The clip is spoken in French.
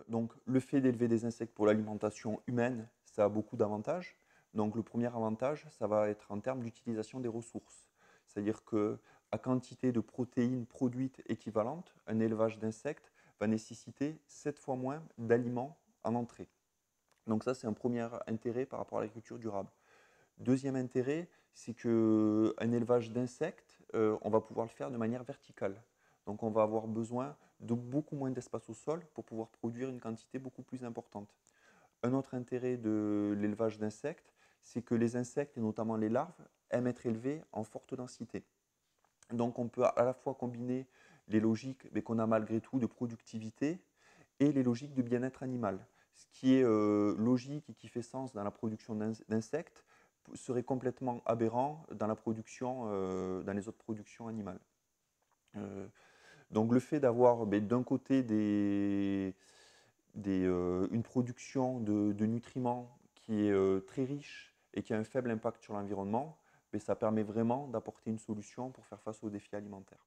Donc, le fait d'élever des insectes pour l'alimentation humaine, ça a beaucoup d'avantages. Donc, le premier avantage, ça va être en termes d'utilisation des ressources. C'est-à-dire que à quantité de protéines produites équivalente, un élevage d'insectes va nécessiter 7 fois moins d'aliments en entrée. Donc ça, c'est un premier intérêt par rapport à l'agriculture durable. Deuxième intérêt, c'est qu'un élevage d'insectes, on va pouvoir le faire de manière verticale. Donc on va avoir besoin de beaucoup moins d'espace au sol pour pouvoir produire une quantité beaucoup plus importante. Un autre intérêt de l'élevage d'insectes, c'est que les insectes, et notamment les larves, aiment être élevés en forte densité. Donc on peut à la fois combiner les logiques qu'on a malgré tout de productivité et les logiques de bien-être animal. Ce qui est logique et qui fait sens dans la production d'insectes serait complètement aberrant dans la production, dans les autres productions animales. Euh, donc le fait d'avoir d'un côté une production de nutriments qui est très riche et qui a un faible impact sur l'environnement, ça permet vraiment d'apporter une solution pour faire face aux défis alimentaires.